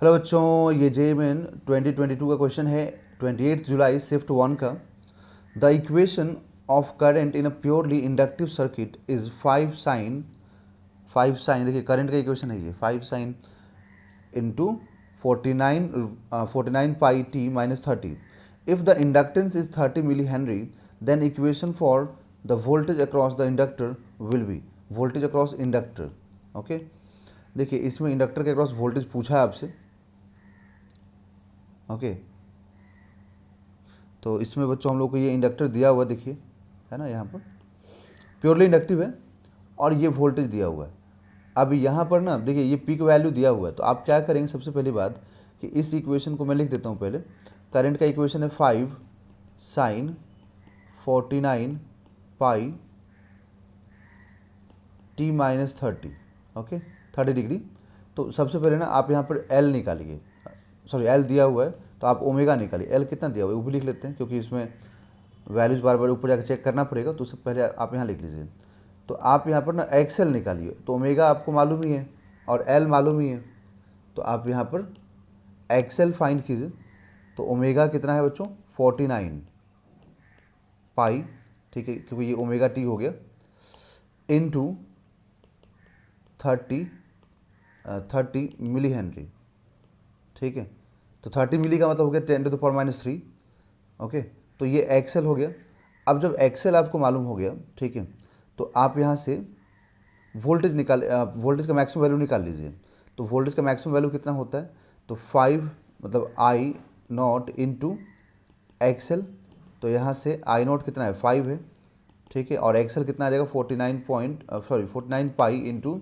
Hello बच्चों, ये JMN 2022 का क्वेश्चन है 28 जुलाई शिफ्ट 1 का। The equation of current in a purely inductive circuit is 5 sine देखिए करंट का इक्वेशन है ये 5 sine into 49 pi T minus 30। If the inductance is 30 milli henry then equation for the voltage across the inductor will be voltage across inductor. Okay, देखिए इसमें inductor के across voltage पूछा है आपसे। ओके, तो इसमें बच्चों हम लोग को ये इंडक्टर दिया हुआ देखिए है ना, यहाँ पर प्योरली इंडक्टिव है और ये वोल्टेज दिया हुआ है। अब यहाँ पर ना देखिए ये पीक वैल्यू दिया हुआ है, तो आप क्या करेंगे सबसे पहली बात कि इस इक्वेशन को मैं लिख देता हूँ पहले। करंट का इक्वेशन है 5 sign 49 pi T minus 30। Okay, 30 degree. तो सबसे पहले ना आप यहाँ पर एल निकालिए, सॉरी एल दिया हुआ है तो आप ओमेगा निकालिए। एल कितना दिया हुआ है वो भी लिख लेते हैं, क्योंकि इसमें वैल्यूज़ बार बार ऊपर जाकर चेक करना पड़ेगा, तो उससे पहले आप यहाँ लिख लीजिए। तो आप यहाँ पर ना एक्सेल निकालिए, तो ओमेगा आपको मालूम ही है और एल मालूम ही है, तो आप यहाँ पर एक्सेल फाइंड कीजिए। तो ओमेगा कितना है बच्चों 49 पाई, ठीक है, क्योंकि ये ओमेगा टी हो गया, इनटू 30 मिली हेनरी। ठीक है, तो 30 मिली का मतलब हो गया 10 टू द पावर -3। ओके, तो ये एक्सेल हो गया। अब जब एक्सेल आपको मालूम हो गया, ठीक है, तो आप यहाँ से वोल्टेज वोल्टेज का मैक्सिमम वैल्यू निकाल लीजिए। तो वोल्टेज का मैक्सिमम वैल्यू कितना होता है, तो 5 मतलब आई नॉट इंटू एक्सेल। तो यहाँ से आई नॉट कितना है 5 है, ठीक है, और एक्सेल कितना आ जाएगा 49 pi into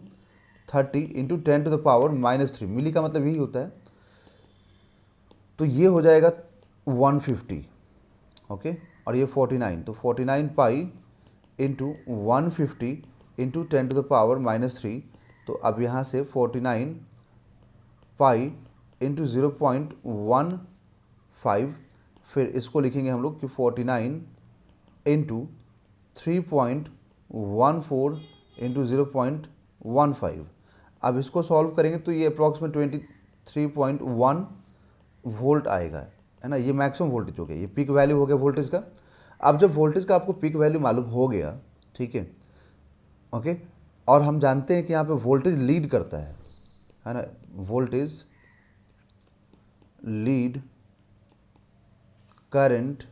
30 into 10 to the power -3। Milli का मतलब यही होता है, तो ये हो जाएगा 150। ओके, और ये 49, तो 49 pi into 150 into 10 to the power -3। तो अब यहाँ से 49 पाई इंटू 0.15, फिर इसको लिखेंगे हम लोग कि 49 इंटू 3.14 इंटू 0.15। अब इसको सॉल्व करेंगे तो ये अप्रॉक्सीमेट 23.1 वोल्ट आएगा, है ना। ये मैक्सिमम वोल्टेज हो गया, ये पीक वैल्यू हो गया वोल्टेज का। अब जब वोल्टेज का आपको पीक वैल्यू मालूम हो गया, ठीक है, ओके, और हम जानते हैं कि यहाँ पे वोल्टेज लीड करता है ना, voltage lead current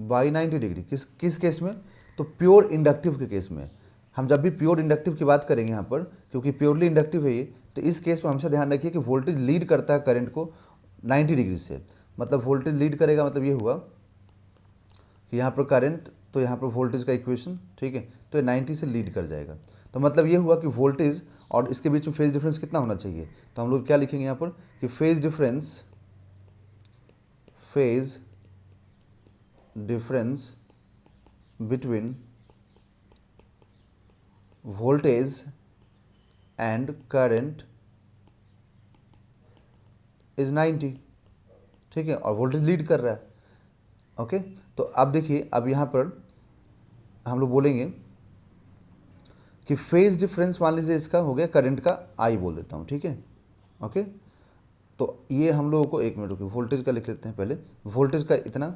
by 90 degree. किस केस में, तो प्योर इंडक्टिव के केस में। हम जब भी प्योर इंडक्टिव की बात करेंगे यहाँ पर, क्योंकि प्योरली इंडक्टिव है ये, तो इस केस में हमेशा ध्यान रखिए कि वोल्टेज लीड करता है करंट को 90 डिग्री से। मतलब वोल्टेज लीड करेगा, मतलब ये हुआ कि यहाँ पर करंट, तो यहाँ पर वोल्टेज का इक्वेशन, ठीक है, तो ये 90 से लीड कर जाएगा। तो मतलब ये हुआ कि वोल्टेज और इसके बीच में फेज डिफरेंस कितना होना चाहिए, तो हम लोग क्या लिखेंगे यहाँ पर कि phase difference between voltage and current is 90। ठीक है, और वोल्टेज लीड कर रहा है। ओके, तो अब देखिए, अब यहाँ पर हम लोग बोलेंगे कि फेज डिफरेंस मान लीजिए इसका हो गया करंट का, आई बोल देता हूँ, ठीक है। ओके, तो ये हम लोगों को, एक मिनट रुकिए, वोल्टेज का लिख लेते हैं पहले, वोल्टेज का इतना,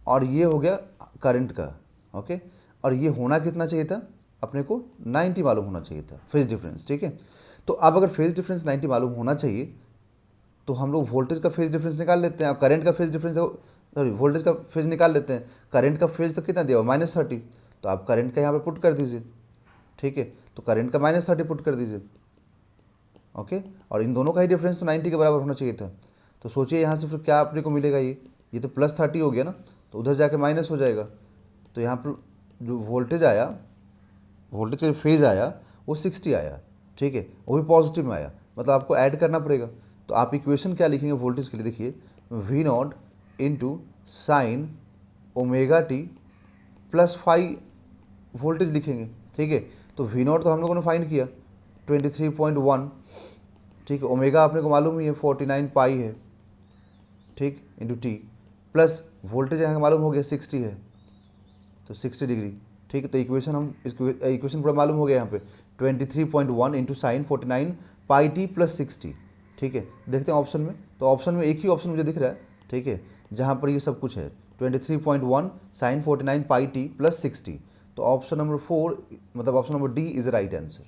और ये हो गया करंट का। ओके, और ये होना कितना चाहिए था अपने को 90 मालूम होना चाहिए था फेज डिफरेंस, ठीक है। तो अब अगर फेज डिफरेंस 90 मालूम होना चाहिए, तो हम लोग वोल्टेज का फेज डिफरेंस निकाल लेते हैं, और करंट का फेज डिफरेंस, सॉरी वोल्टेज का फेज निकाल लेते हैं। करंट का फेज तो कितना दिया हुआ -30, तो आप करंट का यहाँ पर पुट कर दीजिए, ठीक है, तो करंट का -30 पुट कर दीजिए। ओके, और इन दोनों का ही डिफरेंस तो 90 के बराबर होना चाहिए था। तो सोचिए यहाँ से फिर क्या अपने को मिलेगा, ये तो +30 हो गया ना, तो उधर जाके माइनस हो जाएगा। तो यहाँ पर जो वोल्टेज आया, वोल्टेज का जो फेज आया वो 60 आया, ठीक है, वो भी पॉजिटिव में आया, मतलब आपको ऐड करना पड़ेगा। तो आप इक्वेशन क्या लिखेंगे वोल्टेज के लिए, देखिए V0 into sine omega T plus 5 voltage लिखेंगे, ठीक है। तो V0 तो हम लोगों ने फाइंड किया 23.1, ठीक है, ओमेगा आपने को मालूम ही है 49 पाई है, ठीक, इंटू टी, प्लस वोल्टेज यहाँ मालूम हो गया 60 है, तो 60 डिग्री, ठीक है। तो इक्वेशन हम इसको इक्वेशन पूरा मालूम हो गया यहाँ पे 23.1 into sine 49 pi T plus 60, ठीक है, देखते हैं ऑप्शन में। तो ऑप्शन में एक ही ऑप्शन मुझे दिख रहा है, ठीक है, जहाँ पर ये सब कुछ है 23.1 sin 49 पाई टी प्लस 60। तो ऑप्शन नंबर 4 मतलब option number D is the right answer.